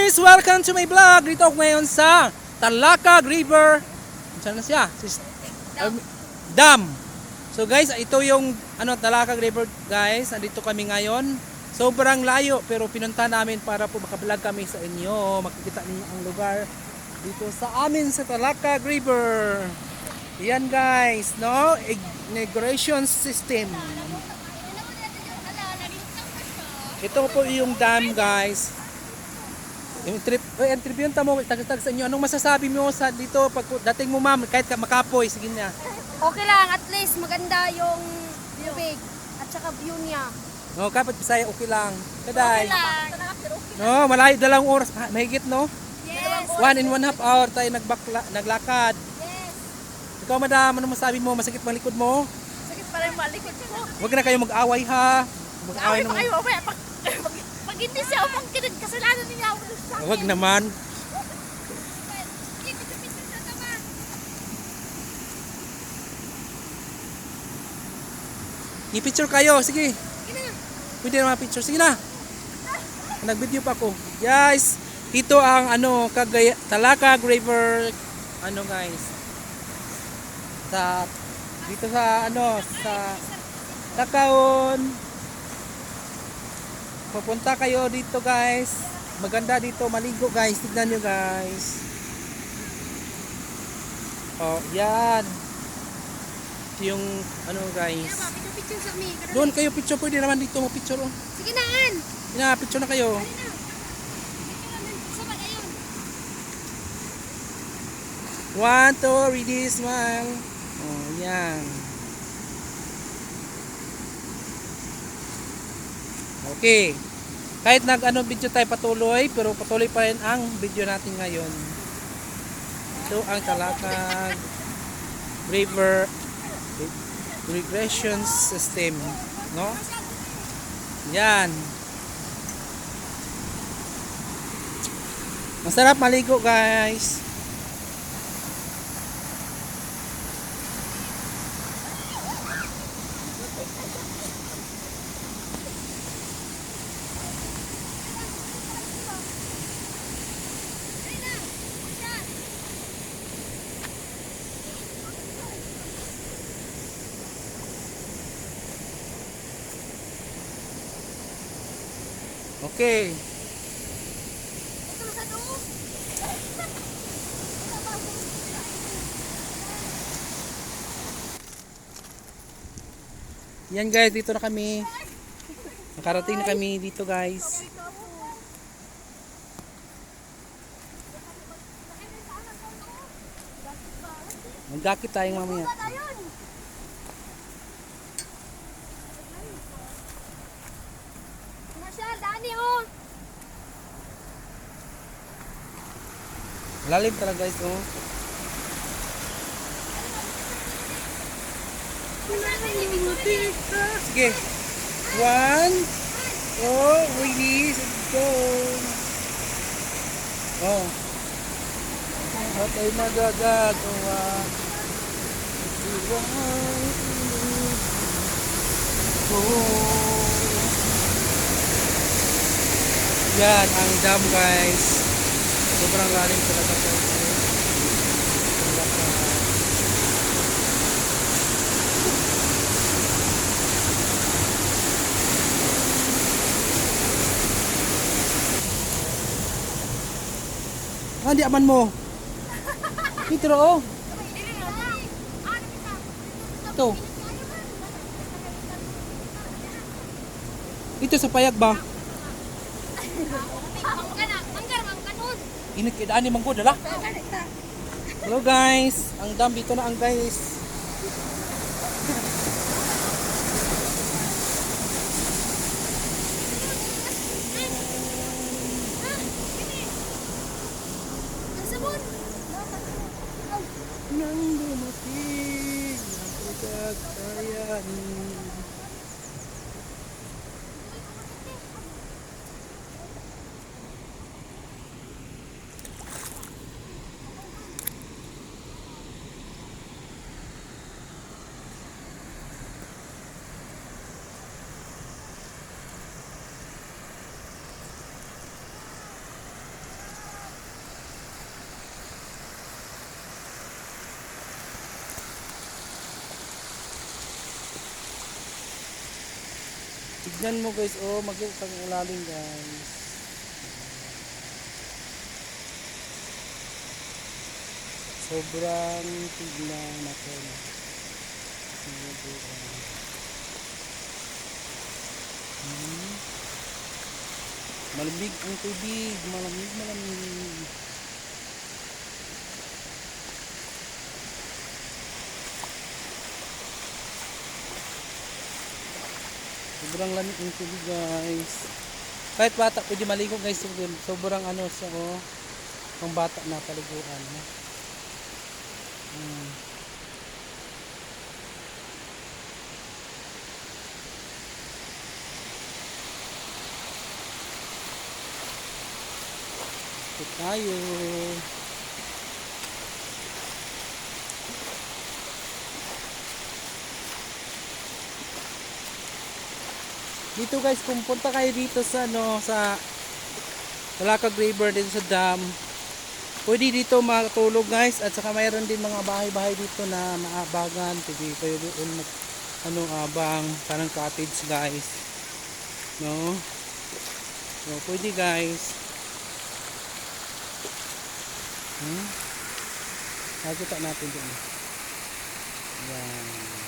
guys! Welcome to my vlog! Dito ako ngayon sa Talakag River. Saan na siya? Dam. So guys, ito yung Talakag River guys. Nandito kami ngayon. Sobrang layo pero pinunta namin para po makablog kami sa inyo. Makikita niyo ang lugar dito sa amin sa Talakag River. Yan guys, no? Irrigation system. Ito po yung dam guys. Yung interview mo, tag sa inyo. Anong masasabi mo sa dito pag dating mo ma'am, kahit makapoy, sige na. Okay lang, at least maganda yung tubig at saka view niya. No, kapit Bisaya okay lang. Kaday. Okay lang. No, malayo 2 oras, mahigit no? Yes. 1.5 hour tayo naglakad. Yes. Ikaw madam, ano masabi mo? Masakit bang likod mo? Sakit pa rin malikod ko. Huwag na kayo mag-away ha. Mag-away Away pa kayo, mamaya. Pag hindi siya umangkinod, kasalanan niya ako sa akin. Huwag naman. I-picture kayo, sige. Pwede naman picture, sige na. Nag-video pa ako. Guys, ito ang Talakag River guys. Dito sa sa Takaon. Papunta kayo dito guys. Maganda dito maligo guys. Tignan nyo guys. Oh, yan. Yung guys. Doon kayo picture, pwede naman dito mo picture oh. Sige na, An. Picture na kayo. One, two, ready, smile. Oh, yan. Okay. Kahit video tayo patuloy, pero patuloy pa rin ang video natin ngayon. So, ang Talakag River Irrigation System, no? Yan. Masarap maligo, guys. Okay. Yan guys, dito na kami. Nakarating na kami dito guys. Magdakit tayong mamaya. Lalim talaga guys oh. Sige. 1, 2, release, go. Oh. At ay magagagawa. Yan ang dam guys. Sobrang lalim talaga guys. Hindi aman mo. Dito oh. Ito. Ito sa payag ba? Init kidaan ni Manggo dala. Hello guys, ang dam dito na ang guys. Nang dumating ang kagaya ni Yan mo guys, oh, magkita ang ilalim guys. Sobrang tignan natin. Malamig ang tubig, malamig. Sobrang lamig ng tubig guys. Kahit bata pwede maligo guys. Sobrang ano siya oh. Pang bata na paliguan. Ito tayo. Dito guys, kung punta kayo dito sa ano sa Talakag River dito sa dam, pwede dito matulog guys at saka mayroon din mga bahay-bahay dito na maabagan. Pwede kayo doon mag ano abang parang cottage guys. No? So, pwede guys. Nakita natin dito. Yan.